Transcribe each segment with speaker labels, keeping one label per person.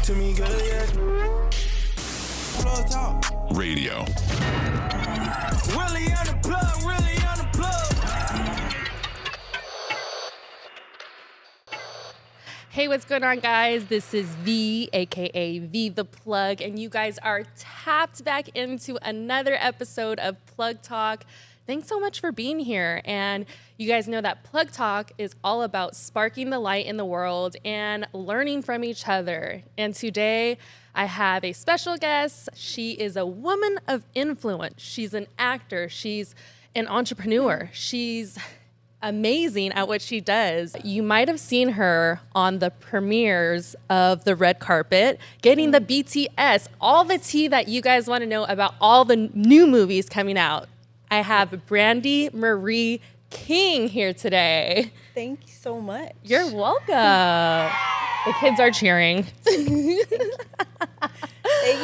Speaker 1: to me good, yeah. Plug talk.
Speaker 2: Radio.
Speaker 1: Really on the plug, really on the plug.
Speaker 3: Hey, what's going on, guys? This is V, aka V the Plug, and you guys are tapped back into another episode of Plug Talk. Thanks so much for being here. And you guys know that Plug Talk is all about sparking the light in the world and learning from each other. And today I have a special guest. She is a woman of influence. She's an actor. She's an entrepreneur. She's amazing at what she does. You might have seen her on the premieres of the red carpet, getting the BTS, all the tea that you guys want to know about all the new movies coming out. I have Brandi Marie King here today.
Speaker 4: Thank you so much.
Speaker 3: You're welcome. The kids are cheering.
Speaker 4: Thank you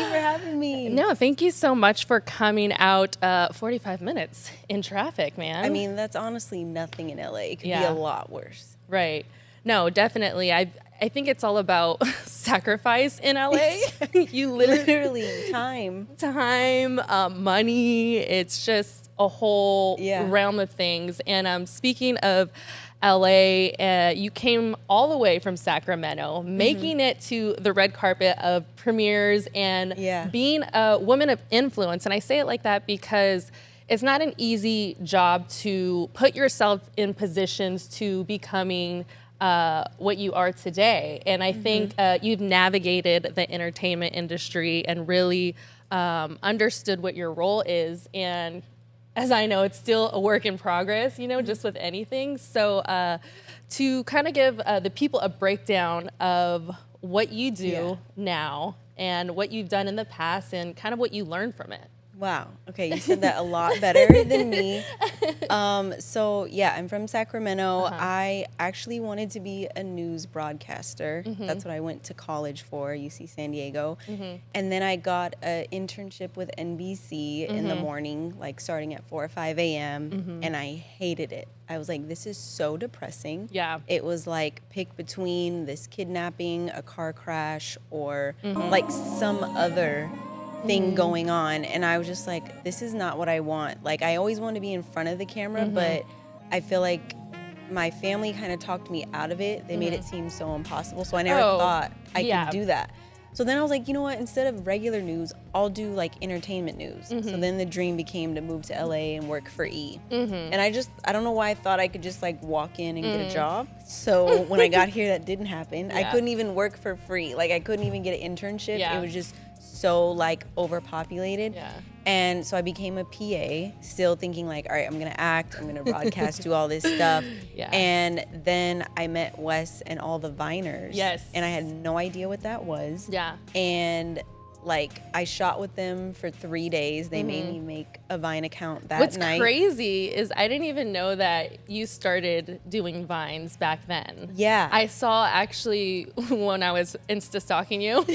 Speaker 4: for having me.
Speaker 3: No, thank you so much for coming out 45 minutes in traffic, man.
Speaker 4: I mean, that's honestly nothing in LA. It could be a lot worse.
Speaker 3: Right. No, definitely. I think it's all about sacrifice in LA. You literally
Speaker 4: time,
Speaker 3: money. It's just a whole realm of things. And speaking of LA, you came all the way from Sacramento, making it to the red carpet of premieres and being a woman of influence. And I say it like that because it's not an easy job to put yourself in positions to becoming what you are today. And I think you've navigated the entertainment industry and really understood what your role is. And as I know, it's still a work in progress, you know, just with anything. So to kind of give the people a breakdown of what you do now and what you've done in the past and kind of what you learned from it.
Speaker 4: Wow. Okay, you said that a lot better than me. So yeah, I'm from Sacramento. I actually wanted to be a news broadcaster. That's what I went to college for, UC San Diego. And then I got an internship with NBC in the morning, like starting at 4 or 5 a.m. And I hated it. I was like, this is so depressing. Yeah. It was like pick between this kidnapping, a car crash, or like some other thing going on, and I was just like, this is not what I want. Like, I always want to be in front of the camera, but I feel like my family kind of talked me out of it. They made it seem so impossible, so I never thought I could do that. So then I was like, you know what, instead of regular news, I'll do like entertainment news. So then the dream became to move to LA and work for E. And I don't know why I thought I could just like walk in and get a job. So when I got here, that didn't happen. I couldn't even work for free. Like, I couldn't even get an internship. It was just so like overpopulated. And so I became a PA, still thinking like, all right, I'm gonna act, I'm gonna broadcast, do all this stuff. And then I met Wes and all the Viners. And I had no idea what that was. And like, I shot with them for 3 days. They made me make a Vine account that night.
Speaker 3: What's crazy is I didn't even know that you started doing Vines back then. I saw actually when I was Insta stalking you.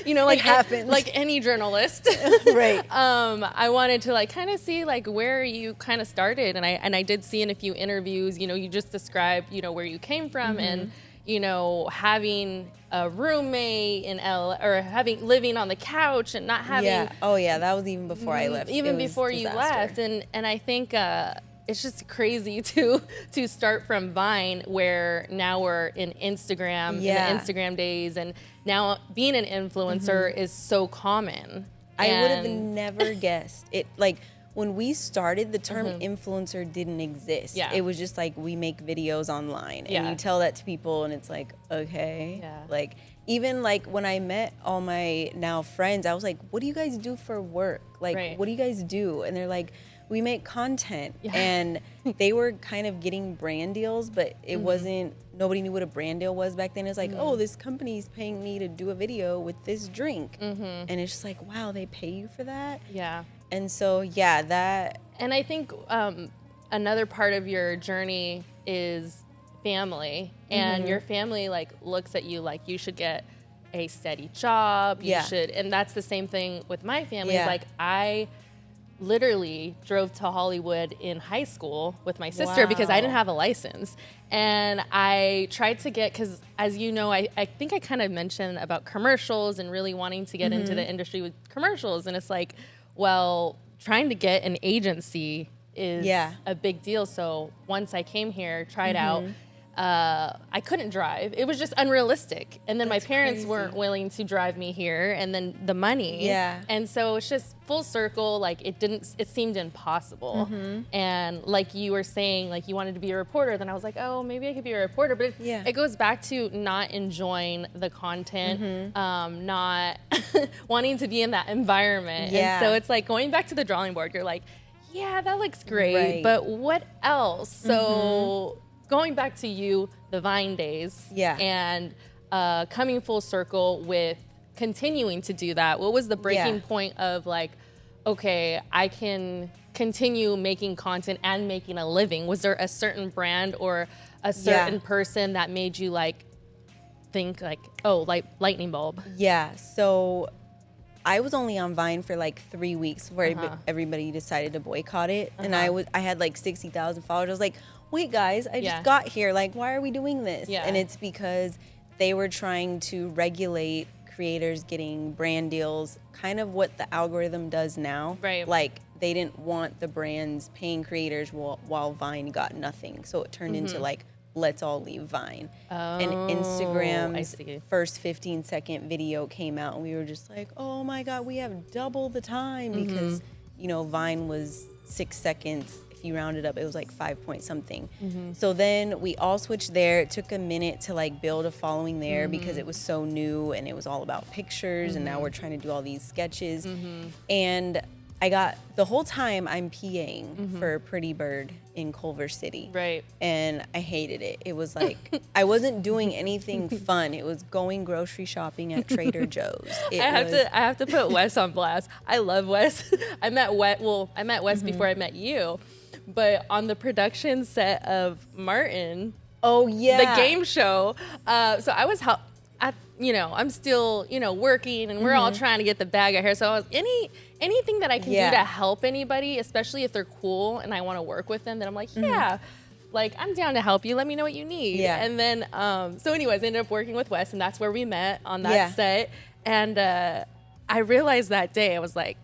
Speaker 3: You know, like
Speaker 4: happens.
Speaker 3: Like any journalist.
Speaker 4: Right.
Speaker 3: I wanted to like kind of see like where you kind of started, and I did see in a few interviews, you know, you just described, you know, where you came from and you know, having a roommate in or living on the couch and not having.
Speaker 4: Oh yeah, that was even before I left.
Speaker 3: Even before you left, and I think it's just crazy to start from Vine, where now we're in Instagram, in the Instagram days, and now being an influencer is so common.
Speaker 4: I would have never guessed it. Like, when we started, the term influencer didn't exist. It was just like, we make videos online, and you tell that to people, and it's like, okay. Like, even like when I met all my now friends, I was like, what do you guys do for work? Like, what do you guys do? And they're like, we make content. And they were kind of getting brand deals, but it wasn't, nobody knew what a brand deal was back then. It's like, oh, this company's paying me to do a video with this drink. And it's just like, wow, they pay you for that? And so, that.
Speaker 3: And I think another part of your journey is family. And your family, like, looks at you like you should get a steady job. You should. And that's the same thing with my family. It's like, I literally drove to Hollywood in high school with my sister because I didn't have a license. And I tried to get, because as you know, I think I kind of mentioned about commercials and really wanting to get into the industry with commercials. And it's like, well, trying to get an agency is a big deal. So once I came here, tried out, I couldn't drive. It was just unrealistic. And then my parents weren't willing to drive me here, and then the money.
Speaker 4: Yeah.
Speaker 3: And so it's just full circle. Like it seemed impossible. And like you were saying, like you wanted to be a reporter. Then I was like, oh, maybe I could be a reporter. But it goes back to not enjoying the content, not wanting to be in that environment.
Speaker 4: Yeah.
Speaker 3: And so it's like going back to the drawing board. You're like, yeah, that looks great, but what else? So going back to you, the Vine days, and coming full circle with continuing to do that, what was the breaking point of like, okay, I can continue making content and making a living? Was there a certain brand or a certain person that made you like think like, oh, like lightning bulb?
Speaker 4: Yeah, so I was only on Vine for like 3 weeks before everybody decided to boycott it. And I had like 60,000 followers. I was like, wait guys, I just got here. Like, why are we doing this? And it's because they were trying to regulate creators getting brand deals, kind of what the algorithm does now. Right. Like, they didn't want the brands paying creators while Vine got nothing. So it turned into like, let's all leave Vine. And Instagram's first 15-second video came out, and we were just like, oh my God, we have double the time, because, you know, Vine was 6 seconds. If you round it up, it was like 5 point something. So then we all switched there. It took a minute to like build a following there because it was so new and it was all about pictures, and now we're trying to do all these sketches. And I got, the whole time I'm PAing for Pretty Bird in Culver City. Right. And I hated it. It was like, I wasn't doing anything fun. It was going grocery shopping at Trader Joe's. I
Speaker 3: have to put Wes on blast. I love Wes. I met Wes before I met you, but on the production set of Martin. Oh yeah. The game show. So I was I'm still, working, and we're all trying to get the bag out here. So I was, anything that I can do to help anybody, especially if they're cool and I want to work with them, then I'm like, like, I'm down to help you. Let me know what you need. Yeah. And then, so anyways, I ended up working with Wes, and that's where we met on that set. And I realized that day, I was like,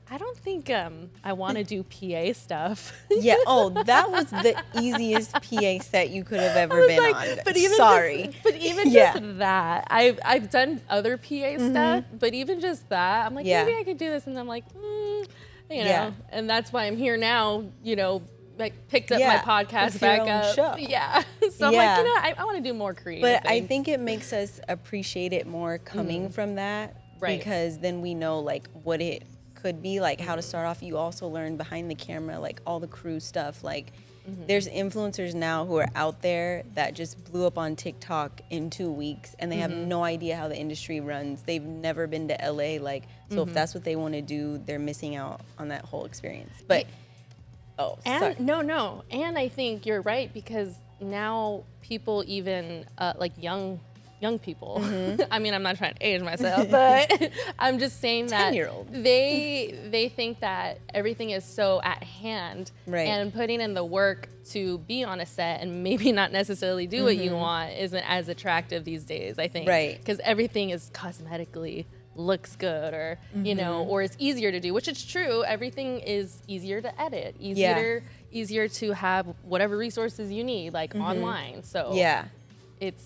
Speaker 3: I don't think I want to do PA stuff. Yeah. Oh, that was the easiest PA set you could have ever been on. But even just that, I've done other PA stuff, but even just that, I'm like, maybe I could do this, and I'm like, and that's why I'm here now. Like picked up my podcast back up. Show. Yeah. So I'm like, I want to do more creative. But things. I think it makes us appreciate it more coming from that, right? Because then we know like what it could be, like how to start off. You also learn behind the camera, like all the crew stuff. Like there's influencers now who are out there that just blew up on TikTok in 2 weeks, and they have no idea how the industry runs. They've never been to LA. Like, so if that's what they want to do, they're missing out on that whole experience. But no. And I think you're right, because now people, even like young people, I mean, I'm not trying to age myself, but I'm just saying that 10-year-olds. They think that everything is so at hand, right? And putting in the work to be on a set and maybe not necessarily do what you want isn't as attractive these days, I think. Right. Because everything is cosmetically looks good, or or it's easier to do, which is true. Everything is easier to edit, easier to have whatever resources you need, like online. So it's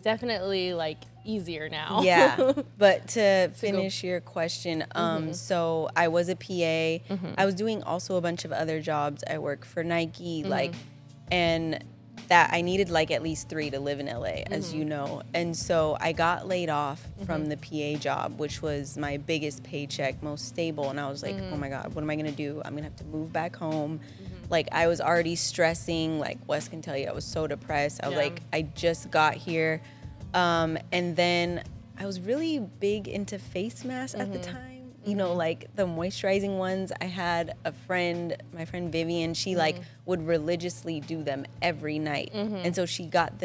Speaker 3: definitely like easier now. Yeah. But to finish your question, so I was a PA. I was doing also a bunch of other jobs. I work for Nike, and that I needed like at least 3 to live in LA, as you know. And so I got laid off from the PA job, which was my biggest paycheck, most stable. And I was like, oh my God, what am I gonna do? I'm gonna have to move back home. Like, I was already stressing. Like, Wes can tell you, I was so depressed. I was like, I just got here. And then I was really big into face masks at the time. Like the moisturizing ones. I had a friend, my friend Vivian, she like would religiously do them every night. And so she got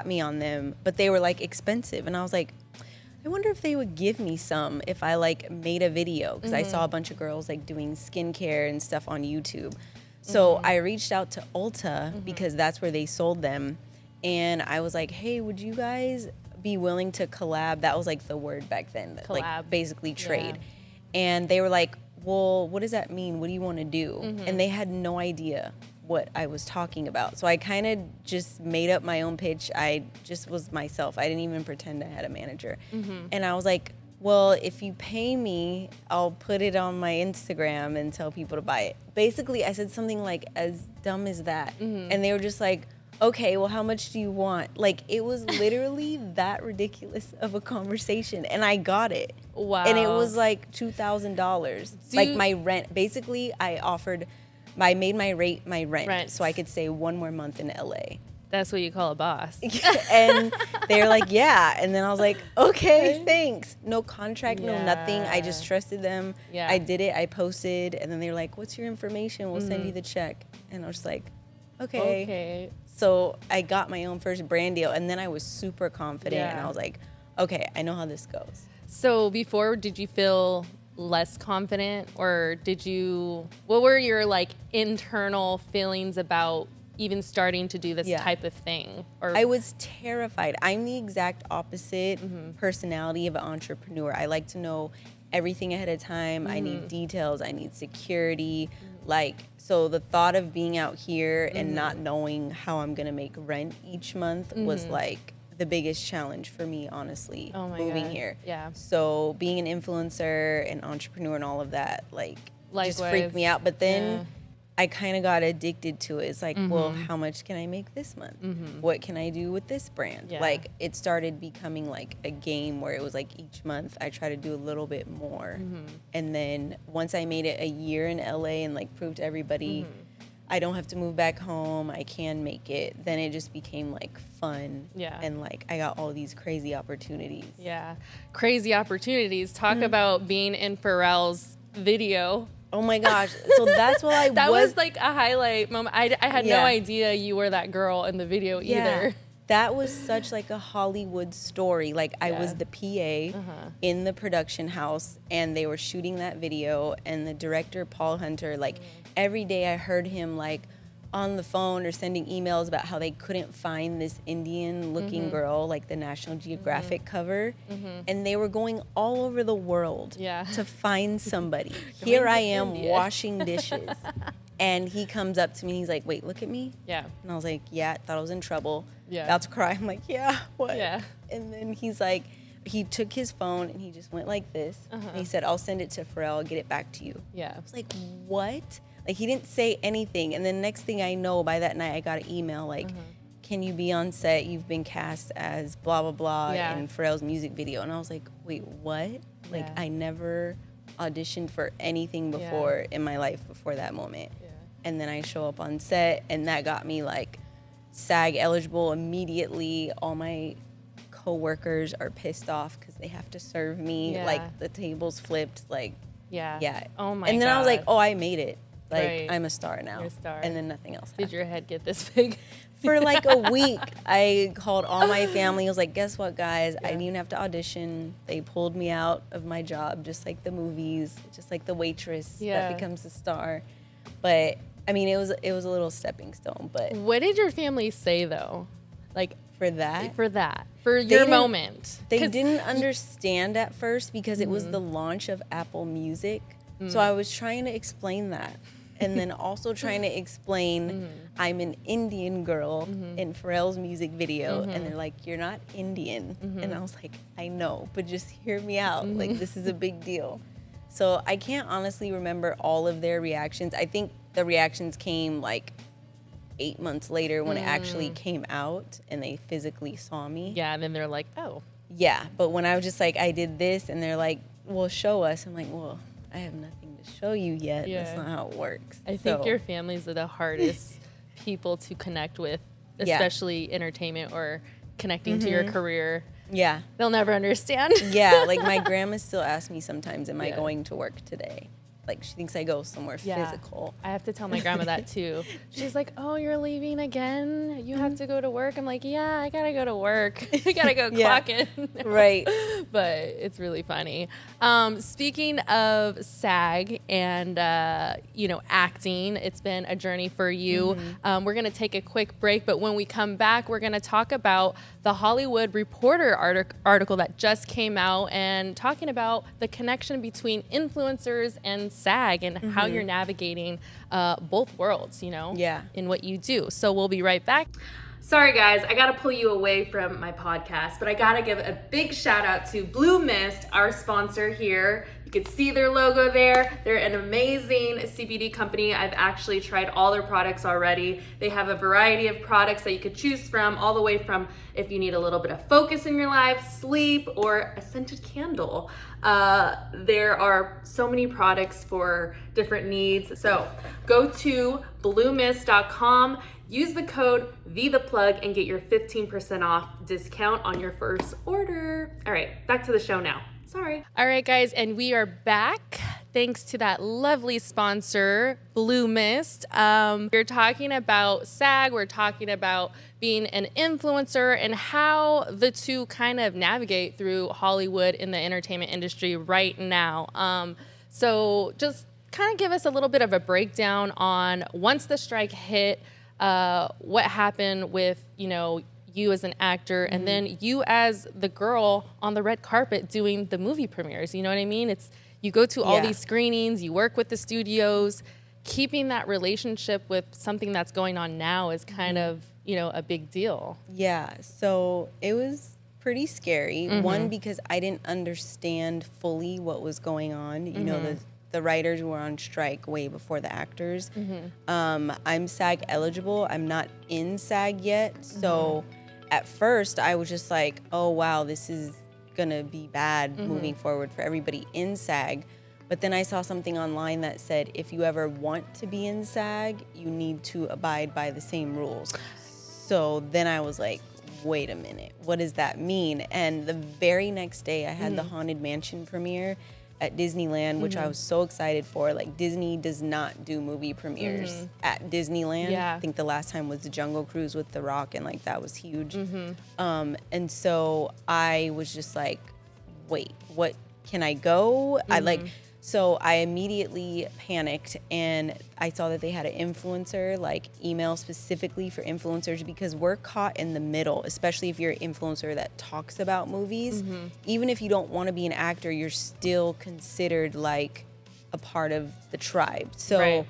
Speaker 3: me on them, but they were like expensive. And I was like,
Speaker 4: I wonder if they would give me some if I like made a video, because I saw a bunch of girls like doing skincare and stuff on YouTube. So I reached out to Ulta because that's where they sold them. And I was like, hey, would you guys be willing to collab? That was like the word back then,
Speaker 3: Collab.
Speaker 4: like basically trade. And they were like, well, what does that mean? What do you want to do? And they had no idea what I was talking about. So I kind of just made up my own pitch. I just was myself. I didn't even pretend I had a manager. And I was like, well, if you pay me, I'll put it on my Instagram and tell people to buy it. Basically, I said something like as dumb as that. And they were just like, okay, well, how much do you want? Like, it was literally that ridiculous of a conversation. And I got it.
Speaker 3: Wow.
Speaker 4: And it was like $2,000. Like my rent. Basically, I made my rent. So I could stay one more month in LA.
Speaker 3: That's what you call a boss.
Speaker 4: And they're like, yeah. And then I was like, okay, thanks. No contract, no nothing. I just trusted them.
Speaker 3: Yeah.
Speaker 4: I did it. I posted. And then they're like, what's your information? We'll send you the check. And I was like, okay. So I got my own first brand deal. And then I was super confident. And I was like, okay, I know how this goes.
Speaker 3: So before, did you feel less confident, or what were your like internal feelings about even starting to do this type of thing? Or
Speaker 4: I was terrified. I'm the exact opposite personality of an entrepreneur. I like to know everything ahead of time. I need details. I need security. So the thought of being out here and not knowing how I'm going to make rent each month was like the biggest challenge for me, honestly, moving here.
Speaker 3: Yeah.
Speaker 4: So being an influencer and entrepreneur and all of that,
Speaker 3: Likewise.
Speaker 4: just freaked me out. But then I kind of got addicted to it. It's like, well, how much can I make this month? What can I do with this brand?
Speaker 3: Yeah.
Speaker 4: Like, it started becoming like a game where it was like each month I try to do a little bit more. And then once I made it a year in LA and like proved to everybody I don't have to move back home, I can make it, then it just became like fun.
Speaker 3: Yeah.
Speaker 4: And like I got all these crazy opportunities.
Speaker 3: Yeah. Crazy opportunities. Talk about being in Pharrell's video.
Speaker 4: Oh my gosh. So that's what
Speaker 3: That was like a highlight moment. I had no idea you were that girl in the video either.
Speaker 4: That was such like a Hollywood story. Like I was the PA in the production house and they were shooting that video, and the director, Paul Hunter, like every day I heard him like on the phone or sending emails about how they couldn't find this Indian looking girl, like the National Geographic cover. And they were going all over the world to find somebody. Here I am washing dishes. And he comes up to me and he's like, wait, look at me.
Speaker 3: Yeah.
Speaker 4: And I was like, yeah, thought I was in trouble.
Speaker 3: Yeah.
Speaker 4: About to cry. I'm like, yeah, what?
Speaker 3: Yeah.
Speaker 4: And then he's like, he took his phone and he just went like this. And he said, I'll send it to Pharrell, I'll get it back to you.
Speaker 3: Yeah.
Speaker 4: I was like, what? Like, he didn't say anything. And then next thing I know, by that night, I got an email like, can you be on set? You've been cast as blah, blah, blah in Pharrell's music video. And I was like, wait, what? Like, I never auditioned for anything before in my life before that moment. Yeah. And then I show up on set, and that got me like SAG eligible immediately. All my coworkers are pissed off because they have to serve me. Like, the tables flipped. Like,
Speaker 3: Oh my god.
Speaker 4: And then I was like, oh, I made it. Like, I'm a star now.
Speaker 3: You're a star.
Speaker 4: And then nothing else happened.
Speaker 3: Did your head get this big?
Speaker 4: For like a week, I called all my family. I was like, guess what, guys? I didn't even have to audition. They pulled me out of my job, just like the movies, just like the waitress that becomes a star. But I mean, it was a little stepping stone. But
Speaker 3: what did your family say though? Like
Speaker 4: for that?
Speaker 3: For your moment?
Speaker 4: They didn't understand at first because it was the launch of Apple Music. So I was trying to explain that. And then also trying to explain I'm an Indian girl in Pharrell's music video. And they're like, you're not Indian. And I was like, I know, but just hear me out. Like, this is a big deal. So I can't honestly remember all of their reactions. I think the reactions came like 8 months later when it actually came out and they physically saw me.
Speaker 3: Yeah, and then they're like, oh.
Speaker 4: Yeah, but when I was just like, I did this, and they're like, well, show us. I'm like, well, I have nothing to show you yet. That's not how it works.
Speaker 3: I think your families are the hardest people to connect with, especially entertainment or connecting to your career.
Speaker 4: Yeah.
Speaker 3: They'll never understand.
Speaker 4: Yeah, like my grandma still asks me sometimes, am I going to work today? Like, she thinks I go somewhere physical.
Speaker 3: I have to tell my grandma that too. She's like, oh, you're leaving again? You have to go to work? I'm like, yeah, I gotta go to work. I gotta go clock in.
Speaker 4: Right.
Speaker 3: But it's really funny. Speaking of SAG and, acting, it's been a journey for you. We're going to take a quick break, but when we come back, we're going to talk about the Hollywood Reporter article that just came out and talking about the connection between influencers and SAG and how you're navigating both worlds, in what you do. So we'll be right back. Sorry guys, I gotta pull you away from my podcast, but I gotta give a big shout out to Blue Mist, our sponsor here. You can see their logo there. They're an amazing CBD company. I've actually tried all their products already. They have a variety of products that you could choose from, all the way from if you need a little bit of focus in your life, sleep, or a scented candle. There are so many products for different needs. So go to bluemist.com. Use the code VThePlug and get your 15% off discount on your first order. All right, back to the show now. Sorry. All right, guys, and we are back. Thanks to that lovely sponsor, Blue Mist. We're talking about SAG. We're talking about being an influencer and how the two kind of navigate through Hollywood in the entertainment industry right now. So just kind of give us a little bit of a breakdown on once the strike hit, what happened with, you as an actor and then you as the girl on the red carpet doing the movie premieres. You know what I mean? You go to all these screenings, you work with the studios. Keeping that relationship with something that's going on now is kind of, a big deal. Yeah, so it was pretty scary. One, because I didn't understand fully what was going on. You know, the writers were on strike way before the actors. I'm SAG eligible. I'm not in SAG yet. So at first I was just like, oh, wow, this is going to be bad moving forward for everybody in SAG. But then I saw something online that said, if you ever want to be in SAG, you need to abide by the same rules. So then I was like, wait a minute, what does that mean? And the very next day I had the Haunted Mansion premiere at Disneyland, which I was so excited for. Like, Disney does not do movie premieres at Disneyland. I think the last time was the Jungle Cruise with The Rock, and like that was huge. And so I was just like, wait, what, can I go? So I immediately panicked, and I saw that they had an influencer, like email specifically for influencers, because we're caught in the middle, especially if you're an influencer that talks about movies. Even if you don't want to be an actor, you're still considered like a part of the tribe. So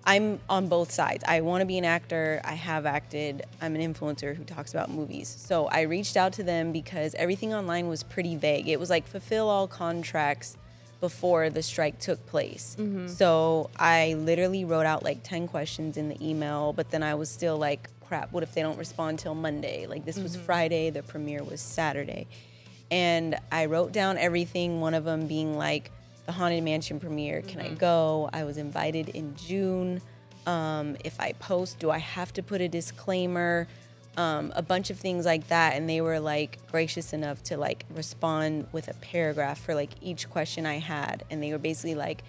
Speaker 3: I'm on both sides. I want to be an actor. I have acted. I'm an influencer who talks about movies. So I reached out to them because everything online was pretty vague. It was like fulfill all contracts before the strike took place. So I literally wrote out like 10 questions in the email, but then I was still like, crap, what if they don't respond till Monday? Like, this was Friday, the premiere was Saturday. And I wrote down everything, one of them being like, the Haunted Mansion premiere, can I go? I was invited in June. If I post, do I have to put a disclaimer? A bunch of things like that, and they were like gracious enough to like respond with a paragraph for like each question I had, and they were basically like,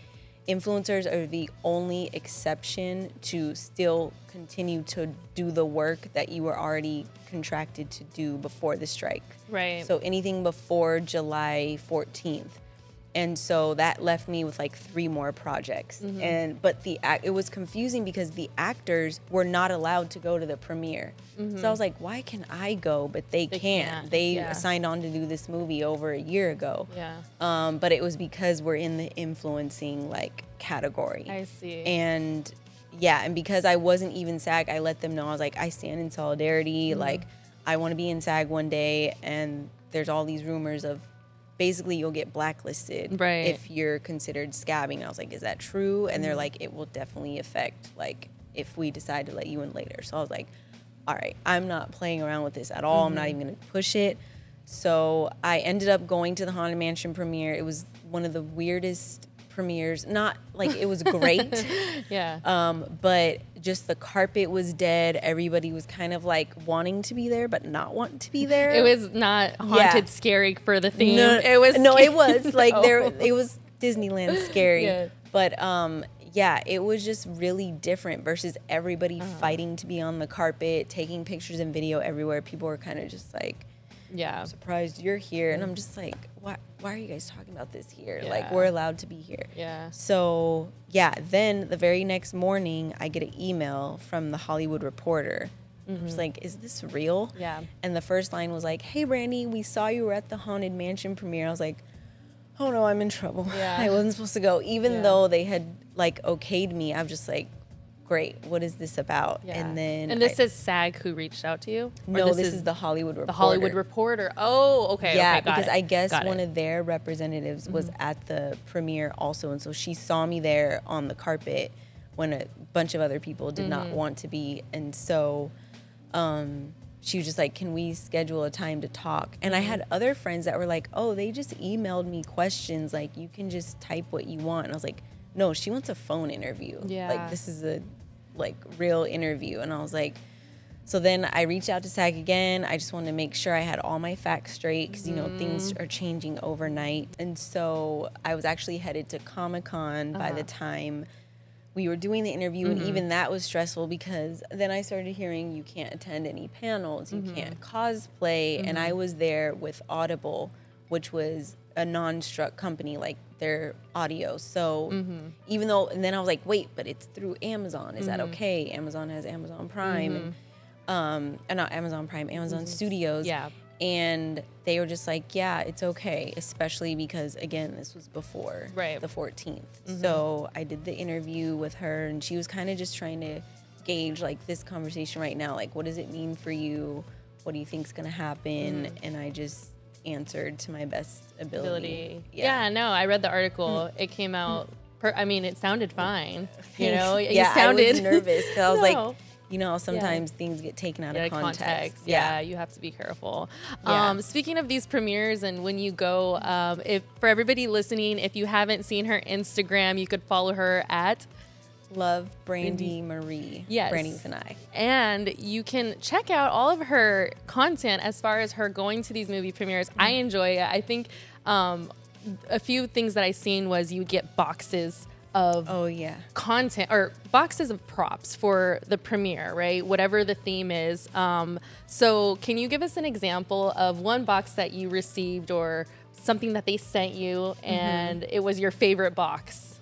Speaker 3: influencers are the only exception to still continue to do the work that you were already contracted to do before the strike. So anything before July 14th. And so that left me with like 3 more projects. But it was confusing because the actors were not allowed to go to the premiere. So I was like, why can I go, but they can't? They signed on to do this movie over a year ago. But it was because we're in the influencing like category. I see. And and because I wasn't even SAG, I let them know. I was like, I stand in solidarity. Like, I want to be in SAG one day, and there's all these rumors of basically you'll get blacklisted if you're considered scabbing. And I was like, is that true? And they're like, it will definitely affect, like, if we decide to let you in later. So I was like, all right, I'm not playing around with this at all. I'm not even going to push it. So I ended up going to the Haunted Mansion premiere. It was one of the weirdest premieres. Not like it was great. But just the carpet was dead. Everybody was kind of like wanting to be there, but not wanting to be there. It was not haunted scary for the theme. No, it was like it was Disneyland scary. But it was just really different versus everybody fighting to be on the carpet, taking pictures and video everywhere. People were kind of just like, Yeah.
Speaker 4: I'm surprised you're here. And I'm just like, why are you guys talking about this here? Like, we're allowed to be here.
Speaker 3: Yeah.
Speaker 4: So, yeah, then the very next morning, I get an email from the Hollywood Reporter. I'm just like, is this real?
Speaker 3: Yeah.
Speaker 4: And the first line was like, hey, Brandi, we saw you were at the Haunted Mansion premiere. I was like, oh, no, I'm in trouble.
Speaker 3: Yeah.
Speaker 4: I wasn't supposed to go. Even though they had, like, okayed me, I was just like, great, what is this about?
Speaker 3: Yeah.
Speaker 4: And
Speaker 3: this is SAG who reached out to you? Or
Speaker 4: no, this is the Hollywood Reporter.
Speaker 3: The Hollywood Reporter. Oh, okay.
Speaker 4: Yeah,
Speaker 3: okay,
Speaker 4: because I guess
Speaker 3: Got
Speaker 4: one
Speaker 3: it.
Speaker 4: of their representatives was at the premiere also. And so she saw me there on the carpet when a bunch of other people did not want to be. And so she was just like, can we schedule a time to talk? And I had other friends that were like, oh, they just emailed me questions. Like, you can just type what you want. And I was like, no, she wants a phone interview.
Speaker 3: Yeah.
Speaker 4: Like, this is a real interview. And I was like, so then I reached out to SAG again. I just wanted to make sure I had all my facts straight because, you know, things are changing overnight. And so I was actually headed to Comic-Con by the time we were doing the interview. And even that was stressful because then I started hearing you can't attend any panels, you can't cosplay. And I was there with Audible, which was a non-struck company, like their audio. So even though, and then I was like, wait, but it's through Amazon. Is that okay? Amazon has Amazon Prime and not Amazon Prime, Amazon Studios.
Speaker 3: Yeah.
Speaker 4: And they were just like, yeah, it's okay, especially because, again, this was before the 14th. So I did the interview with her, and she was kind of just trying to gauge, like, this conversation right now. Like, what does it mean for you? What do you think's going to happen? And I just answered to my best ability.
Speaker 3: Yeah, no, I read the article. It came out, it sounded fine. You know,
Speaker 4: yeah,
Speaker 3: you sounded
Speaker 4: I was nervous because I was
Speaker 3: No.
Speaker 4: like, you know, sometimes things get taken out of context.
Speaker 3: Yeah, you have to be careful.
Speaker 4: Yeah.
Speaker 3: Speaking of these premieres and when you go, if for everybody listening, if you haven't seen her Instagram, you could follow her at
Speaker 4: Love Brandi Marie.
Speaker 3: Yes.
Speaker 4: Brandi with an I.
Speaker 3: And you can check out all of her content as far as her going to these movie premieres. I enjoy it. I think a few things that I seen was you get boxes of content or boxes of props for the premiere, right? Whatever the theme is. So can you give us an example of one box that you received or something that they sent you and it was your favorite box?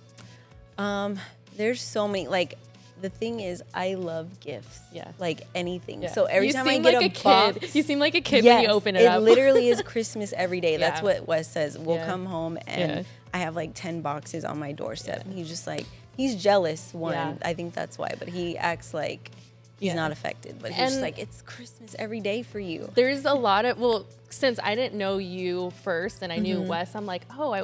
Speaker 4: There's so many, like, the thing is, I love gifts.
Speaker 3: Yeah.
Speaker 4: Like anything.
Speaker 3: Yeah.
Speaker 4: So every
Speaker 3: You
Speaker 4: time I
Speaker 3: seem
Speaker 4: get
Speaker 3: like
Speaker 4: a
Speaker 3: a
Speaker 4: box.
Speaker 3: kid. You seem like a kid when you open it up.
Speaker 4: It literally is Christmas every day. That's
Speaker 3: Yeah.
Speaker 4: what Wes says. We'll
Speaker 3: Yeah.
Speaker 4: come home and I have like 10 boxes on my doorstep. And he's just like, he's jealous, one.
Speaker 3: Yeah.
Speaker 4: I think that's why. But he acts like he's not affected. But he's just like, it's Christmas every day for you.
Speaker 3: There's a lot of, since I didn't know you first and I knew Wes, I'm like, oh, I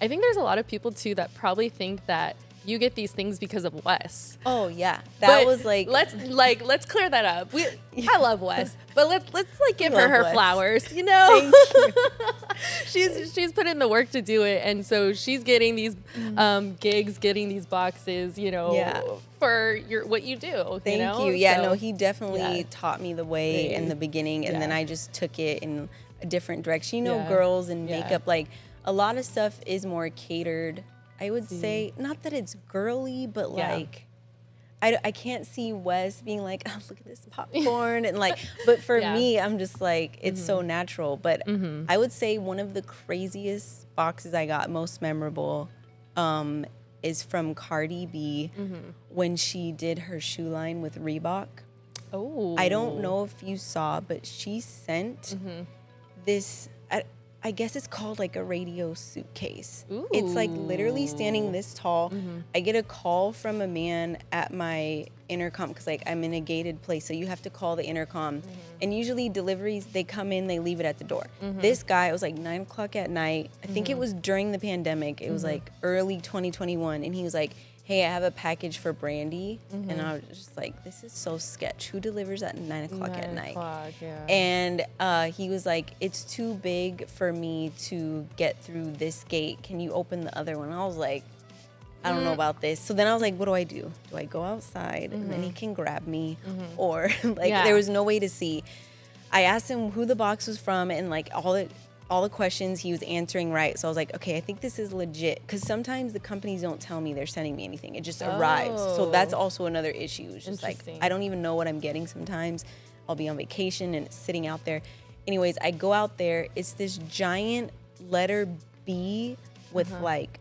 Speaker 3: think there's a lot of people too that probably think that you get these things because of Wes.
Speaker 4: Oh yeah,
Speaker 3: But
Speaker 4: was like
Speaker 3: let's clear that up. I love Wes, but let's like give
Speaker 4: love
Speaker 3: her
Speaker 4: Wes.
Speaker 3: flowers. You know,
Speaker 4: Thank you.
Speaker 3: she's put in the work to do it, and so she's getting these gigs, getting these boxes. You know, for what you do.
Speaker 4: Thank
Speaker 3: you. Know?
Speaker 4: you. Yeah,
Speaker 3: So,
Speaker 4: no, he definitely taught me the way in the beginning, and then I just took it in a different direction. You know, girls and makeup, like a lot of stuff is more catered. I would say, not that it's girly, but like, I can't see Wes being like, oh, look at this popcorn. And like, but for me, I'm just like, it's so natural. But I would say one of the craziest boxes I got, most memorable, is from Cardi B when she did her shoe line with Reebok.
Speaker 3: Oh.
Speaker 4: I don't know if you saw, but she sent this, I guess it's called like a radio suitcase.
Speaker 3: Ooh.
Speaker 4: It's like literally standing this tall. I get a call from a man at my intercom because like I'm in a gated place, so you have to call the intercom. And usually deliveries, they come in, they leave it at the door. This guy, it was like 9 o'clock at night. I think it was during the pandemic. It was like early 2021, and he was like, hey, I have a package for Brandi. And I was just like, this is so sketch. Who delivers at 9 o'clock at night? And he was like, it's too big for me to get through this gate. Can you open the other one? I was like, I don't know about this. So then I was like, what do I do? Do I go outside and then he can grab me? Or like, there was no way to see. I asked him who the box was from and like all the questions he was answering right. So I was like, okay, I think this is legit. Because sometimes the companies don't tell me they're sending me anything. It just arrives. So that's also another issue. It's just like, I don't even know what I'm getting sometimes. I'll be on vacation and it's sitting out there. anyways, I go out there. It's this giant letter B with like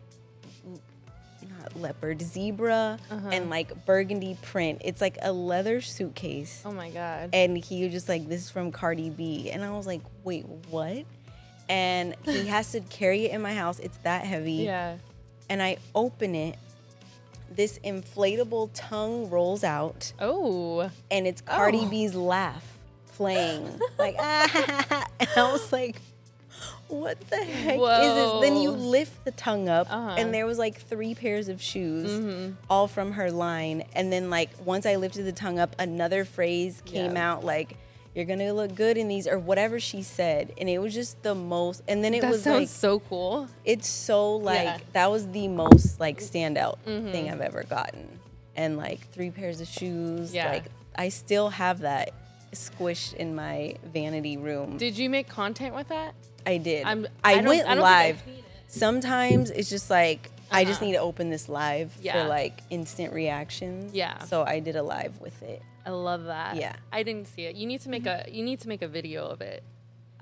Speaker 4: not leopard, zebra, and like burgundy print. It's like a leather suitcase.
Speaker 3: Oh my God.
Speaker 4: And he was just like, this is from Cardi B. And I was like, wait, what? And he has to carry it in my house. It's that heavy.
Speaker 3: Yeah. And
Speaker 4: I open it. This inflatable tongue rolls out.
Speaker 3: Oh.
Speaker 4: And it's Cardi B's laugh playing. Like, ah. And I was like, what the heck is this? Then you lift the tongue up, and there was like 3 pairs of shoes, all from her line. And then like once I lifted the tongue up, another phrase came out like, "You're gonna look good in these," or whatever she said. And it was just the most. And then it was like,
Speaker 3: so cool.
Speaker 4: It's so like that was the most like standout thing I've ever gotten. And like 3 pairs of shoes.
Speaker 3: Yeah.
Speaker 4: Like I still have that squished in my vanity room.
Speaker 3: Did you make content with that?
Speaker 4: I did.
Speaker 3: I
Speaker 4: went
Speaker 3: don't
Speaker 4: live.
Speaker 3: think I've seen it.
Speaker 4: Sometimes it's just like I just need to open this live
Speaker 3: Yeah.
Speaker 4: for like instant reactions.
Speaker 3: Yeah.
Speaker 4: So I did a live with it.
Speaker 3: I love that.
Speaker 4: Yeah.
Speaker 3: I didn't see it. You need to make a video of it.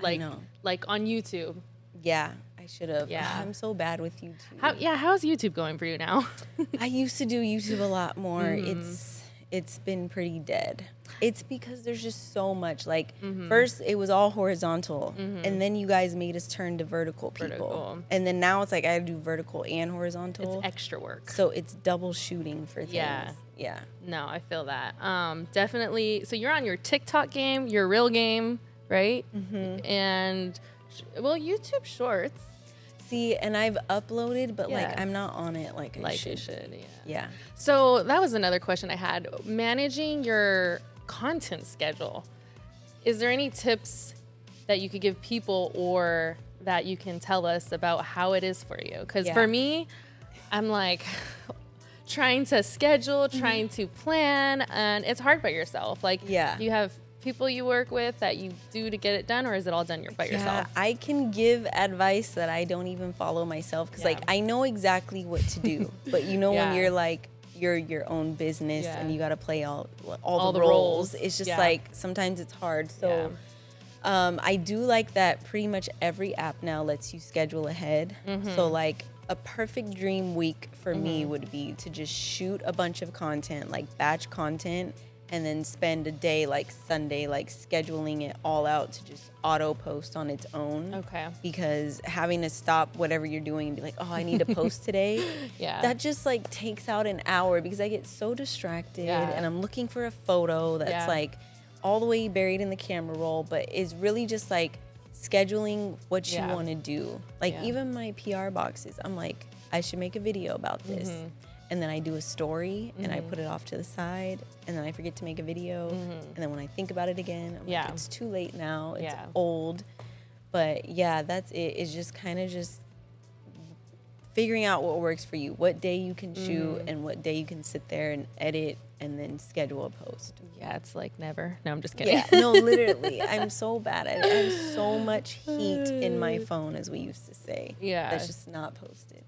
Speaker 3: Like
Speaker 4: I know.
Speaker 3: Like on YouTube.
Speaker 4: Yeah, I should have.
Speaker 3: Yeah.
Speaker 4: I'm so bad with YouTube.
Speaker 3: How's YouTube going for you now?
Speaker 4: I used to do YouTube a lot more. It's been pretty dead. It's because there's just so much. Like first it was all horizontal, and then you guys made us turn to vertical people, and then now it's like I do vertical and horizontal.
Speaker 3: It's extra work.
Speaker 4: So it's double shooting for things. Yeah.
Speaker 3: No, I feel that. Definitely. So you're on your TikTok game, your real game, right? And YouTube Shorts.
Speaker 4: See, and I've uploaded, but like I'm not on it like I should. Yeah.
Speaker 3: So that was another question I had. Managing your content schedule. Is there any tips that you could give people or that you can tell us about how it is for you? Because for me, I'm like trying to schedule, trying to plan, and it's hard by yourself. Like, you have people you work with that you do to get it done, or is it all done by yourself?
Speaker 4: I can give advice that I don't even follow myself because like I know exactly what to do, but you know when you're like you're your own business and you got to play all the roles. It's just like sometimes it's hard. So I do like that pretty much every app now lets you schedule ahead. So like a perfect dream week for me would be to just shoot a bunch of content, like batch content, and then spend a day like Sunday, like scheduling it all out to just auto post on its own.
Speaker 3: Okay.
Speaker 4: Because having to stop whatever you're doing and be like, oh, I need to post today. That just like takes out an hour because I get so distracted and I'm looking for a photo that's like all the way buried in the camera roll, but is really just like scheduling what you want to do. Like even my PR boxes, I'm like, I should make a video about this. And then I do a story and I put it off to the side and then I forget to make a video. And then when I think about it again, I'm like, it's too late now. It's old. But yeah, that's it. It's just kind of just figuring out what works for you, what day you can shoot and what day you can sit there and edit and then schedule a post.
Speaker 3: Yeah, it's like never. No, I'm just kidding.
Speaker 4: Yeah, no, literally. I'm so bad at it. I have so much heat in my phone, as we used to say.
Speaker 3: Yeah.
Speaker 4: That's just not posted.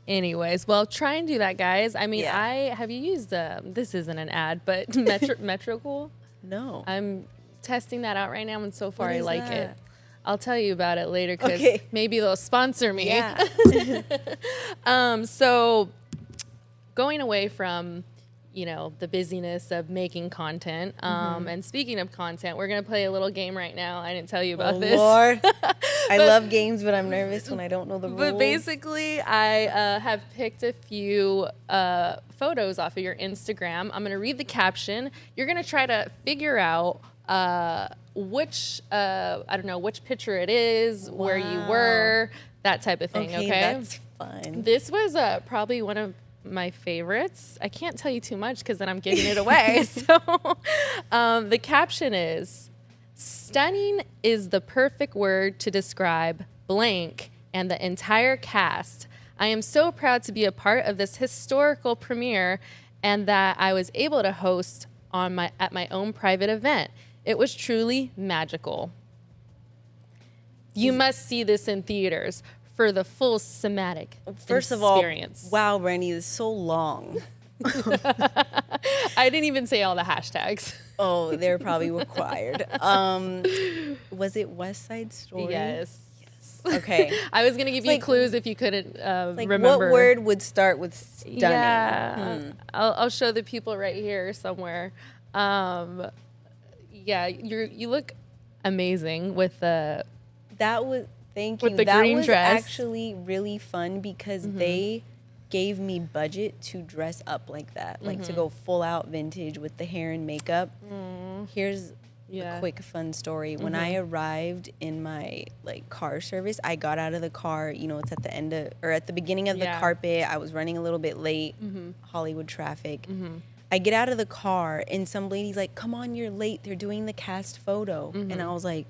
Speaker 3: Anyways, well, try and do that, guys. I mean, have you used, this isn't an ad, but Metricool?
Speaker 4: No.
Speaker 3: I'm testing that out right now, and so far
Speaker 4: What
Speaker 3: I
Speaker 4: is
Speaker 3: like
Speaker 4: that?
Speaker 3: it. I'll tell you about it later because maybe they'll sponsor me.
Speaker 4: Yeah.
Speaker 3: So going away from, the busyness of making content, and speaking of content, we're going to play a little game right now. I didn't tell you about this.
Speaker 4: Lord. I love games, but I'm nervous when I don't know the rules.
Speaker 3: But basically, I have picked a few photos off of your Instagram. I'm going to read the caption. You're going to try to figure out which picture it is, where you were, that type of thing, okay?
Speaker 4: That's fun.
Speaker 3: This was probably one of my favorites. I can't tell you too much because then I'm giving it away. So the caption is, "Stunning is the perfect word to describe blank and the entire cast. I am so proud to be a part of this historical premiere and that I was able to host at my own private event. It was truly magical. You must see this in theaters for the full cinematic
Speaker 4: First of
Speaker 3: experience."
Speaker 4: all, wow, Brandi, this is so long.
Speaker 3: I didn't even say all the hashtags.
Speaker 4: Oh, they're probably required. Was it West Side Story?
Speaker 3: Yes.
Speaker 4: Okay.
Speaker 3: I was gonna give you
Speaker 4: like-
Speaker 3: clues if you couldn't
Speaker 4: Like,
Speaker 3: remember.
Speaker 4: what word would start with stunning?
Speaker 3: Yeah, I'll show the people right here somewhere. Yeah, you look amazing with the.
Speaker 4: That was thank you.
Speaker 3: With the
Speaker 4: That
Speaker 3: green
Speaker 4: was
Speaker 3: dress.
Speaker 4: actually really fun because they gave me budget to dress up like that, like to go full out vintage with the hair and makeup. Here's a quick fun story. When I arrived in my like car service, I got out of the car, you know, it's at the end of or at the beginning of the carpet. I was running a little bit late, Hollywood traffic. I get out of the car and some lady's like, "Come on, you're late. They're doing the cast photo." And I was like,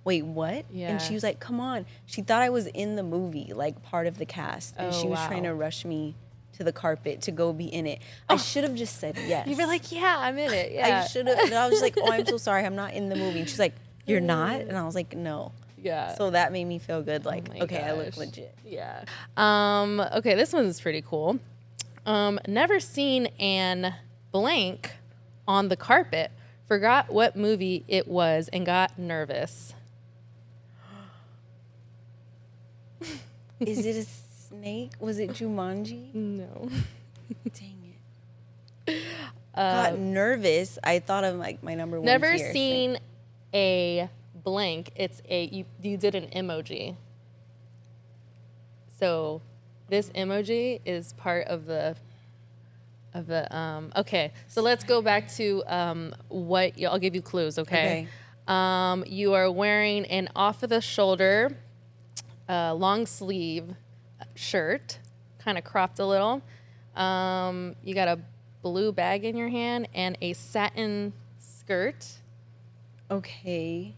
Speaker 4: "Wait, what?"
Speaker 3: Yeah.
Speaker 4: And she was like, "Come on." She thought I was in the movie, like part of the cast. And she was trying to rush me to the carpet to go be in it. I should have just said yes.
Speaker 3: You were like, "Yeah, I'm in it." Yeah,
Speaker 4: I should have. And I was like, "Oh, I'm so sorry. I'm not in the movie." And she's like, "You're not?" And I was like, "No."
Speaker 3: Yeah.
Speaker 4: So that made me feel good. Like,
Speaker 3: my
Speaker 4: okay, I look
Speaker 3: gosh.
Speaker 4: legit.
Speaker 3: Yeah. Okay, this one's pretty cool. Never seen an blank on the carpet. Forgot what movie it was and got nervous.
Speaker 4: Is it a snake? Was it Jumanji?
Speaker 3: No.
Speaker 4: Dang it. Got nervous. I thought of like my number one
Speaker 3: Never
Speaker 4: fear.
Speaker 3: seen a blank. It's you did an emoji. So this emoji is part of the okay. So let's go back to I'll give you clues, okay? You are wearing an off the shoulder long sleeve shirt, kind of cropped a little. You got a blue bag in your hand and a satin skirt.
Speaker 4: Okay.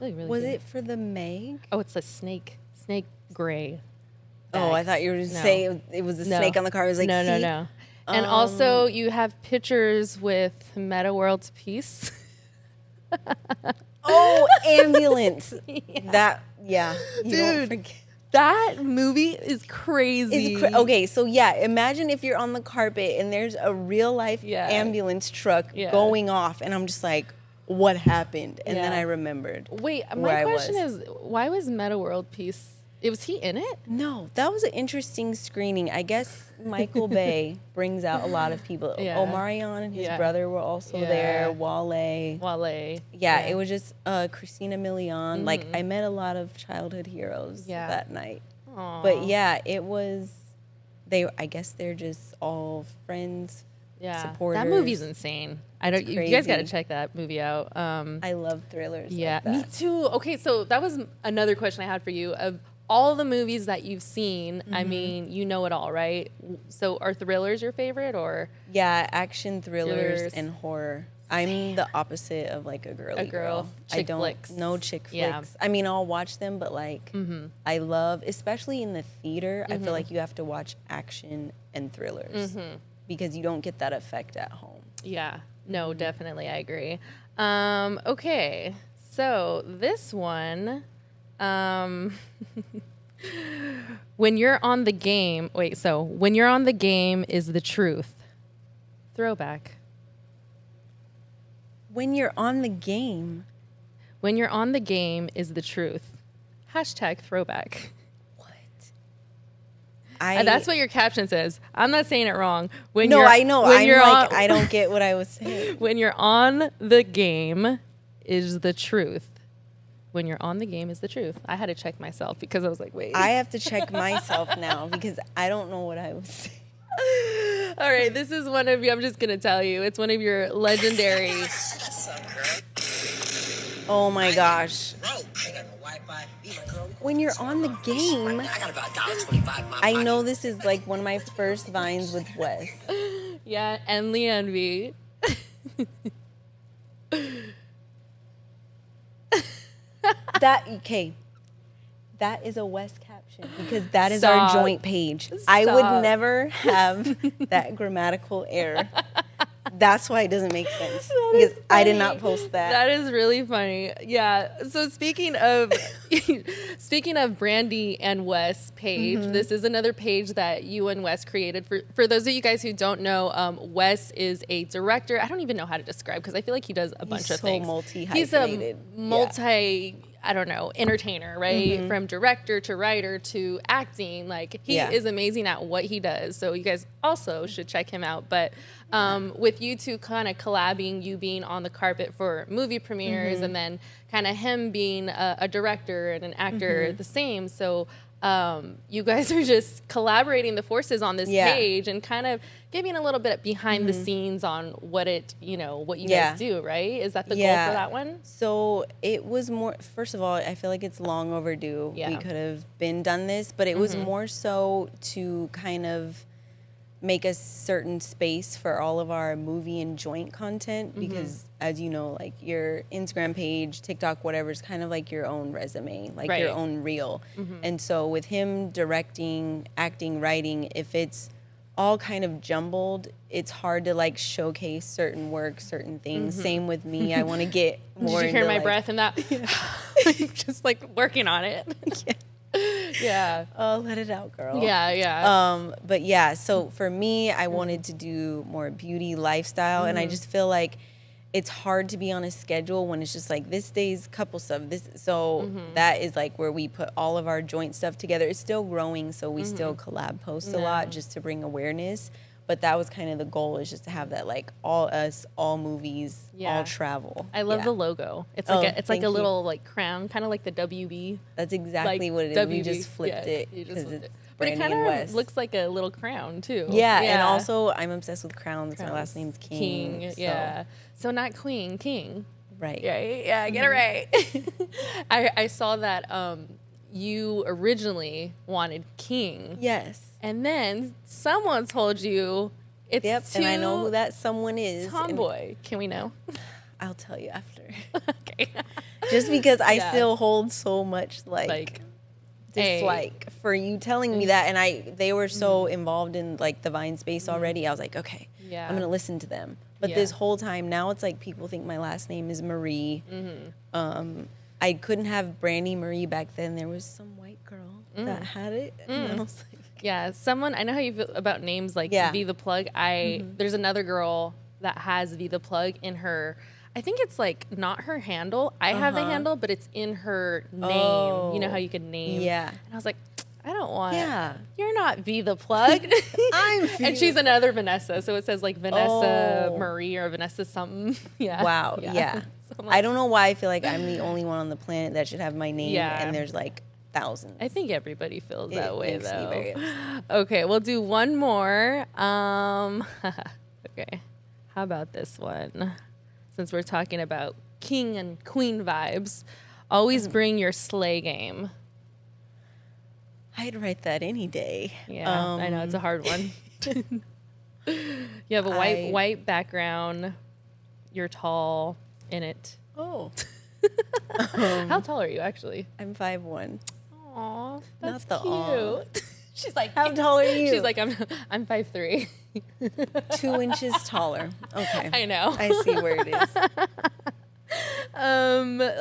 Speaker 3: Really
Speaker 4: Was
Speaker 3: cute.
Speaker 4: it for the Meg?
Speaker 3: Oh, it's a snake gray.
Speaker 4: Oh, I
Speaker 3: bag.
Speaker 4: thought you were just
Speaker 3: No.
Speaker 4: saying it was a snake on the car. I was like,
Speaker 3: no.
Speaker 4: see?
Speaker 3: And also, you have pictures with Meta World Peace.
Speaker 4: Oh, ambulance. That, yeah. You don't
Speaker 3: Dude,
Speaker 4: forget.
Speaker 3: that movie is crazy.
Speaker 4: Okay, so yeah, imagine if you're on the carpet and there's a real life ambulance truck going off, and I'm just like, what happened? And then I remembered.
Speaker 3: Wait,
Speaker 4: where
Speaker 3: my
Speaker 4: I
Speaker 3: question
Speaker 4: was.
Speaker 3: is, why was Meta World Peace? Was he in it?
Speaker 4: No, that was an interesting screening. I guess Michael Bay brings out a lot of people.
Speaker 3: Yeah.
Speaker 4: Omarion and his
Speaker 3: Yeah.
Speaker 4: brother were also there. Wale. Yeah, it was just Christina Milian. Like, I met a lot of childhood heroes that night.
Speaker 3: Aww.
Speaker 4: But yeah, it was, I guess they're just all friends, supporters.
Speaker 3: That movie's insane. You guys got to check that movie out.
Speaker 4: I love thrillers.
Speaker 3: Yeah,
Speaker 4: like that.
Speaker 3: me too. Okay, so that was another question I had for you. Of all the movies that you've seen, I mean, you know it all, right? So are thrillers your favorite, or?
Speaker 4: Yeah, action thrillers and horror. I'm the opposite of like a girly girl.
Speaker 3: Chick
Speaker 4: I don't
Speaker 3: flicks.
Speaker 4: no chick flicks.
Speaker 3: Yeah.
Speaker 4: I mean, I'll watch them, but like I love, especially in the theater. I feel like you have to watch action and thrillers because you don't get that effect at home.
Speaker 3: Yeah, no, definitely, I agree. Okay, so this one, when you're on the game, when you're on the game is the truth. Throwback.
Speaker 4: When you're on the game.
Speaker 3: When you're on the game is the truth. Hashtag throwback.
Speaker 4: What?
Speaker 3: That's what your caption says. I'm not saying it wrong.
Speaker 4: I know. I don't get what I was saying.
Speaker 3: When you're on the game is the truth. When you're on the game is the truth. I had to check myself because I was like, wait.
Speaker 4: I have to check myself now because I don't know what I was saying.
Speaker 3: All right, this is one of you. I'm just going to tell you. It's one of your legendary.
Speaker 4: Oh my gosh. When you're on the game, I know this is like one of my first vines with Wes.
Speaker 3: Yeah, and Lee Envy.
Speaker 4: That is a Wes caption because that is our joint page. I would never have that grammatical error. That's why it doesn't make sense because I did not post that.
Speaker 3: That is really funny. Yeah. So speaking of Brandi and Wes page, this is another page that you and Wes created. For those of you guys who don't know, Wes is a director. I don't even know how to describe because I feel like he does a bunch of things. He's a I don't know, entertainer, right? From director to writer to acting. Like, he is amazing at what he does. So you guys also should check him out. But with you two kind of collabing, you being on the carpet for movie premieres and then kind of him being a director and an actor the same. So you guys are just collaborating the forces on this page and kind of giving a little bit behind the scenes on what what you guys do, right? Is that the goal for that one?
Speaker 4: So it was more, first of all, I feel like it's long overdue. We could have done this, but it was more so to kind of make a certain space for all of our movie and joint content because as you know, like your Instagram page, TikTok, whatever, is kind of like your own resume, like your own reel. And so with him directing, acting, writing, if it's all kind of jumbled, it's hard to like showcase certain work, certain things. Same with me. I want to get more.
Speaker 3: Did you hear my breath in that? Just like working on it. Yeah.
Speaker 4: Oh, let it out, girl.
Speaker 3: Yeah.
Speaker 4: But yeah, so for me, I wanted to do more beauty lifestyle, and I just feel like it's hard to be on a schedule when it's just like this day's couple stuff. That is like where we put all of our joint stuff together. It's still growing, so we still collab post a lot just to bring awareness. But that was kind of the goal, is just to have that like all us, all movies, all travel.
Speaker 3: I love the logo. It's like a little like crown, kind of like the WB.
Speaker 4: That's exactly what it is. We just flipped it because it's
Speaker 3: but it
Speaker 4: kind
Speaker 3: of looks like a little crown too.
Speaker 4: Yeah, and also I'm obsessed with crowns. My last name's King.
Speaker 3: So not Queen, King.
Speaker 4: Right.
Speaker 3: Yeah, get it right. I saw that you originally wanted King.
Speaker 4: Yes.
Speaker 3: And then someone told you it's too
Speaker 4: and I know who that someone is.
Speaker 3: Tomboy. Can we know?
Speaker 4: I'll tell you after.
Speaker 3: Okay.
Speaker 4: Just because I still hold so much like dislike for you telling me that, and they were so involved in like the Vine space already. I was like, okay, I'm gonna listen to them. But this whole time now, it's like people think my last name is Marie. I couldn't have Brandi Marie back then. There was some white girl that had it, and I was like,
Speaker 3: someone, I know how you feel about names like V the Plug. There's another girl that has V the Plug in her. I think it's like not her handle. I have the handle, but it's in her name. You know how you can name.
Speaker 4: Yeah.
Speaker 3: And I was like, I don't want. Yeah. You're not V the Plug. And she's another Vanessa, so it says like Vanessa Marie or Vanessa something. Yeah.
Speaker 4: Wow. Yeah. So like, I don't know why I feel like I'm the only one on the planet that should have my name, and there's like thousands.
Speaker 3: I think everybody feels that way though. Okay, we'll do one more. Okay. How about this one? Since we're talking about king and queen vibes, always bring your sleigh game.
Speaker 4: I'd write that any day.
Speaker 3: Yeah, I know it's a hard one. You have a white background. You're tall in it.
Speaker 4: Oh.
Speaker 3: How tall are you actually?
Speaker 4: I'm 5'1".
Speaker 3: Aw, that's
Speaker 4: not the
Speaker 3: cute. She's like,
Speaker 4: how tall are you?
Speaker 3: She's like, I'm 5'3".
Speaker 4: 2 inches taller. Okay.
Speaker 3: I know.
Speaker 4: I see where it is.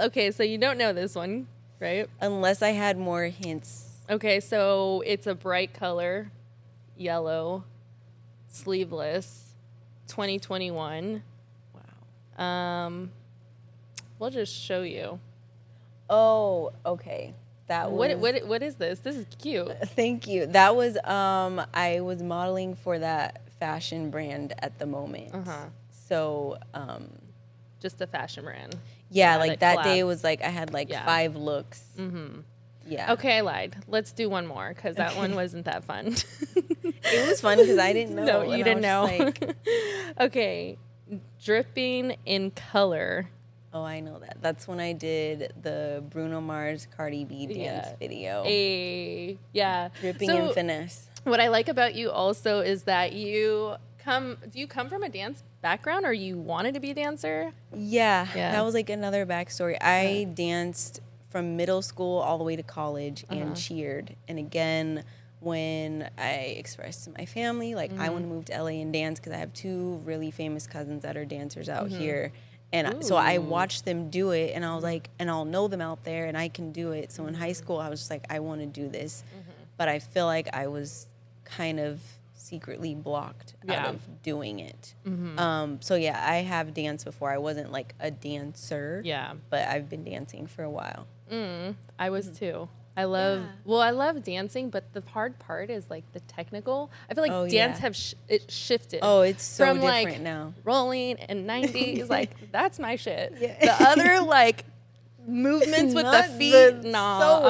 Speaker 3: Okay, so you don't know this one, right?
Speaker 4: Unless I had more hints.
Speaker 3: Okay, so it's a bright color, yellow, sleeveless, 2021. Wow. We'll just show you.
Speaker 4: Oh, okay. That was
Speaker 3: what is this? This is cute.
Speaker 4: Thank you. That was I was modeling for that fashion brand at the moment. So
Speaker 3: just a fashion brand.
Speaker 4: Yeah, like that day was like I had like 5 looks. Yeah.
Speaker 3: Okay, I lied. Let's do one more because that one wasn't that fun.
Speaker 4: It was fun because I didn't know.
Speaker 3: No, you didn't know. Like, okay, dripping in color.
Speaker 4: Oh, I know that. That's when I did the Bruno Mars Cardi B dance video.
Speaker 3: Yeah.
Speaker 4: Dripping in finesse.
Speaker 3: What I like about you also is that do you come from a dance background or you wanted to be a dancer?
Speaker 4: Yeah. That was like another backstory. I danced from middle school all the way to college and cheered. And again, when I expressed to my family, like, I want to move to LA and dance because I have 2 really famous cousins that are dancers out here. And so I watched them do it, and I was like, and I'll know them out there, and I can do it. So in high school, I was just like, I want to do this. But I feel like I was kind of secretly blocked out of doing it. So yeah, I have danced before. I wasn't like a dancer, but I've been dancing for a while.
Speaker 3: I was too. I love dancing, but the hard part is like the technical. I feel like dance have it shifted.
Speaker 4: Oh, it's so
Speaker 3: from
Speaker 4: different
Speaker 3: like
Speaker 4: now.
Speaker 3: Rolling and 90s, like that's my shit. The other like movements with the feet, no,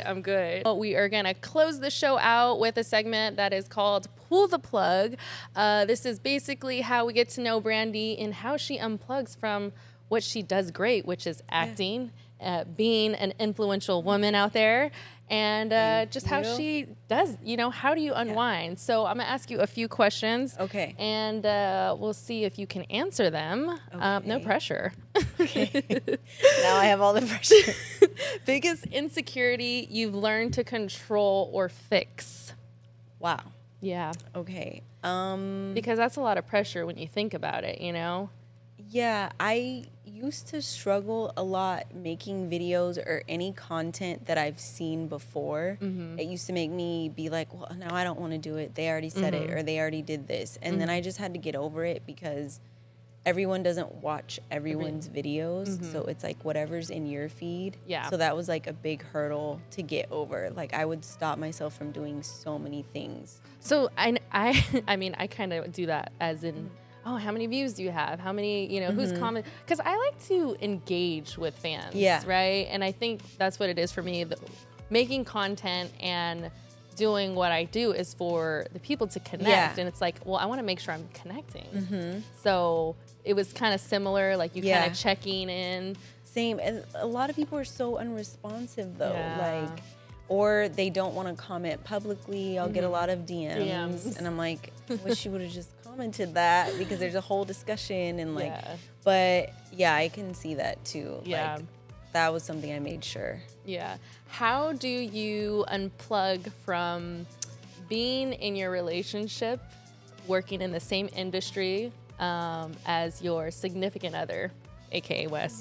Speaker 3: I'm good. Well, we are gonna close the show out with a segment that is called Pull the Plug. This is basically how we get to know Brandi and how she unplugs from what she does great, which is acting. Being an influential woman out there, and just how she does, how do you unwind? So I'm gonna ask you a few questions.
Speaker 4: Okay.
Speaker 3: And we'll see if you can answer them.
Speaker 4: Okay.
Speaker 3: No pressure.
Speaker 4: Okay. Now I have all the pressure.
Speaker 3: Biggest insecurity you've learned to control or fix?
Speaker 4: Wow.
Speaker 3: Yeah.
Speaker 4: Okay.
Speaker 3: Because that's a lot of pressure when you think about it,
Speaker 4: Yeah, I used to struggle a lot making videos or any content that I've seen before. It used to make me be like, well, now I don't want to do it. They already said it, or they already did this. And then I just had to get over it because everyone doesn't watch everyone's videos. So it's like whatever's in your feed.
Speaker 3: Yeah.
Speaker 4: So that was like a big hurdle to get over. Like I would stop myself from doing so many things.
Speaker 3: So I mean, I kind of do that as in, oh, how many views do you have? How many, who's comment? Because I like to engage with fans, right? And I think that's what it is for me. Making content and doing what I do is for the people to connect. And it's like, well, I want to make sure I'm connecting. So it was kind of similar, like you kind of checking in.
Speaker 4: Same. And a lot of people are so unresponsive, though. Like, or they don't want to comment publicly. I'll get a lot of DMs. And I'm like, I wish you would have just commented that because there's a whole discussion and like, but yeah, I can see that too.
Speaker 3: Yeah.
Speaker 4: Like, that was something I made sure.
Speaker 3: Yeah. How do you unplug from being in your relationship, working in the same industry as your significant other, aka Wes?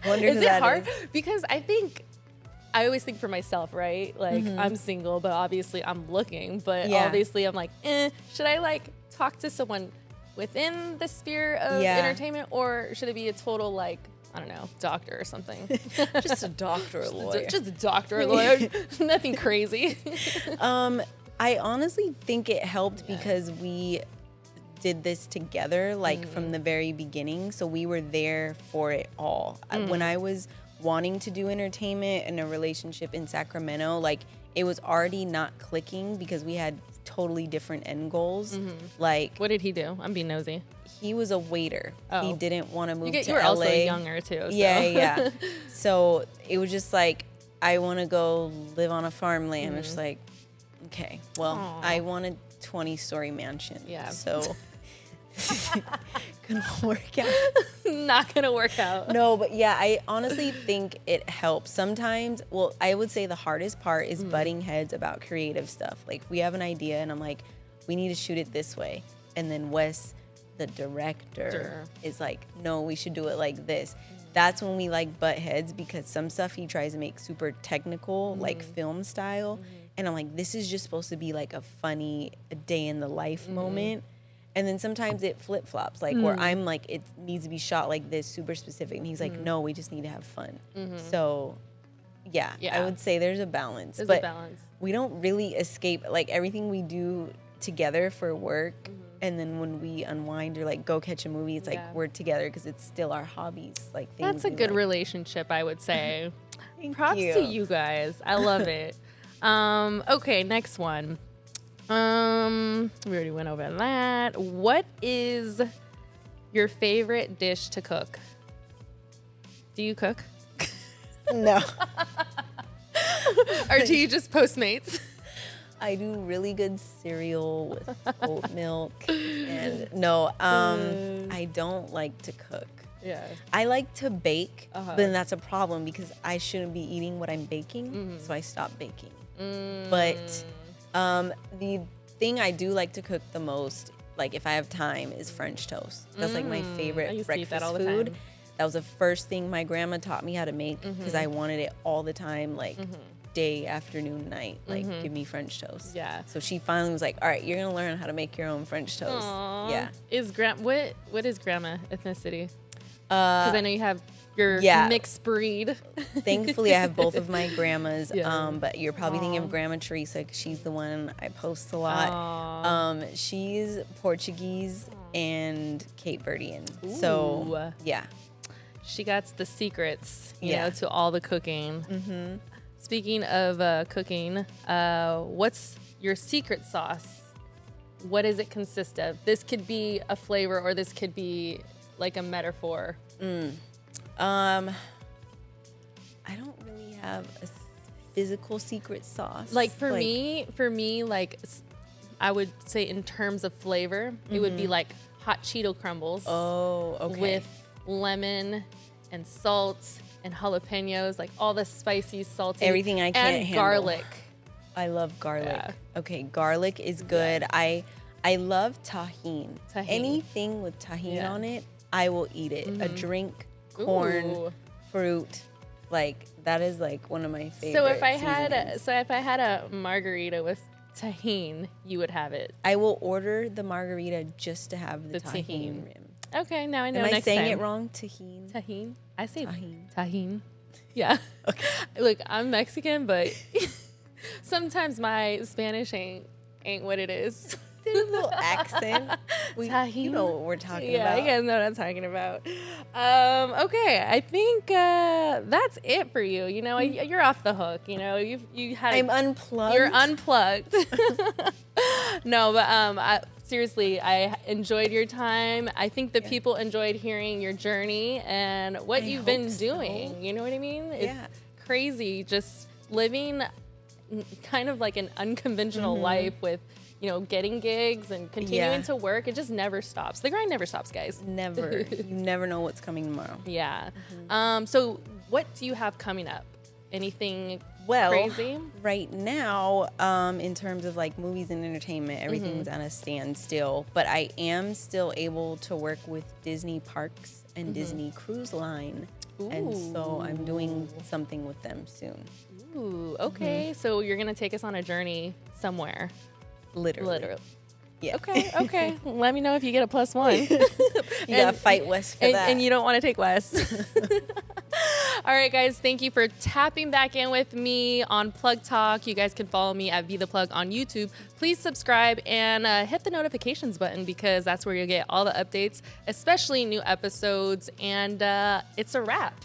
Speaker 4: Wonder
Speaker 3: is
Speaker 4: who
Speaker 3: it
Speaker 4: that
Speaker 3: hard?
Speaker 4: is.
Speaker 3: Because I always think for myself, right? Like I'm single, but obviously I'm looking, but obviously I'm like, should I like talk to someone within the sphere of entertainment, or should it be a total like, I don't know, doctor or something?
Speaker 4: Just a doctor or lawyer.
Speaker 3: Just a doctor or lawyer. Nothing crazy.
Speaker 4: I honestly think it helped because we did this together, like from the very beginning. So we were there for it all. When I was wanting to do entertainment and a relationship in Sacramento, like it was already not clicking because we had totally different end goals. Like,
Speaker 3: what did he do? I'm being nosy.
Speaker 4: He was a waiter. He didn't want to move to LA.
Speaker 3: You were also younger too. So.
Speaker 4: Yeah. So it was just like, I want to go live on a farmland. It's like, okay, well, I want a 20-story mansion. Yeah. So gonna work out.
Speaker 3: Not gonna work out.
Speaker 4: No, but yeah, I honestly think it helps sometimes. Well, I would say the hardest part is butting heads about creative stuff. Like we have an idea and I'm like, we need to shoot it this way. And then Wes, the director, is like, no, we should do it like this. That's when we like butt heads because some stuff he tries to make super technical, like film style. And I'm like, this is just supposed to be like a funny day in the life moment. And then sometimes it flip-flops, like where I'm like, it needs to be shot like this, super specific. And he's like, no, we just need to have fun. So, yeah, I would say there's a balance.
Speaker 3: There's
Speaker 4: but
Speaker 3: a balance.
Speaker 4: We don't really escape, like everything we do together for work. And then when we unwind or like go catch a movie, it's like we're together because it's still our hobbies. Like things
Speaker 3: That's a good relationship, I would say. Props to you guys. I love it. Okay, next one. We already went over that. What is your favorite dish to cook? Do you cook?
Speaker 4: No.
Speaker 3: Or do you just Postmates?
Speaker 4: I do really good cereal with oat milk. And no, I don't like to cook.
Speaker 3: Yeah.
Speaker 4: I like to bake, but then that's a problem because I shouldn't be eating what I'm baking, so I stopped baking. But the thing I do like to cook the most, like if I have time, is French toast. That's like my favorite breakfast food. That was the first thing my grandma taught me how to make because I wanted it all the time, like day, afternoon, night. Like, give me French toast.
Speaker 3: Yeah.
Speaker 4: So she finally was like, all right, you're going to learn how to make your own French toast.
Speaker 3: Aww.
Speaker 4: Yeah.
Speaker 3: What is grandma ethnicity? Because I know you have your mixed breed.
Speaker 4: Thankfully, I have both of my grandmas. But you're probably thinking of Grandma Teresa because she's the one I post a lot. She's Portuguese and Cape Verdean.
Speaker 3: Ooh.
Speaker 4: So, yeah.
Speaker 3: She got the secrets, you know, to all the cooking. Speaking of cooking, what's your secret sauce? What does it consist of? This could be a flavor or this could be like a metaphor.
Speaker 4: I don't really have a physical secret sauce.
Speaker 3: Like for me, like I would say in terms of flavor, it would be like hot Cheeto crumbles.
Speaker 4: Oh, okay.
Speaker 3: With lemon and salt and jalapenos, like all the spicy, salty.
Speaker 4: Everything I can't
Speaker 3: and
Speaker 4: handle.
Speaker 3: garlic.
Speaker 4: I love garlic.
Speaker 3: Yeah.
Speaker 4: Okay, garlic is good.
Speaker 3: Yeah.
Speaker 4: I love tahine. Anything with tahine on it, I will eat it. A drink, corn, fruit, like that is like one of my favorite.
Speaker 3: So if I had a margarita with tahine, you would have it.
Speaker 4: I will order the margarita just to have the tahine rim.
Speaker 3: Okay, now I know.
Speaker 4: Am I saying it wrong? Tahine.
Speaker 3: Tahine. I say
Speaker 4: tahine.
Speaker 3: Tahine. Yeah.
Speaker 4: Okay.
Speaker 3: Look, I'm Mexican, but sometimes my Spanish ain't what it is.
Speaker 4: There's a little accent.
Speaker 3: Tahine.
Speaker 4: You know what we're talking
Speaker 3: Yeah,
Speaker 4: about.
Speaker 3: you guys know what I'm talking about. Okay, I think that's it for you. You know, you're off the hook. You know, you had.
Speaker 4: I'm unplugged.
Speaker 3: You're unplugged. No, but seriously, I enjoyed your time. I think the people enjoyed hearing your journey and what you've been doing. You know what I mean? It's crazy just living kind of like an unconventional life with, you know, getting gigs and continuing to work. It just never stops. The grind never stops, guys.
Speaker 4: Never. You never know what's coming tomorrow.
Speaker 3: Yeah. So what do you have coming up? Anything crazy?
Speaker 4: Right now, in terms of like movies and entertainment, everything's on a standstill. But I am still able to work with Disney Parks and Disney Cruise Line. Ooh. And so I'm doing something with them soon.
Speaker 3: Ooh, okay. So you're going to take us on a journey somewhere. Literally.
Speaker 4: Yeah.
Speaker 3: Okay. Let me know if you get a +1.
Speaker 4: You gotta fight Wes for that.
Speaker 3: And you don't want to take Wes. All right, guys. Thank you for tapping back in with me on Plug Talk. You guys can follow me at Be The Plug on YouTube. Please subscribe and hit the notifications button because that's where you'll get all the updates, especially new episodes. And it's a wrap.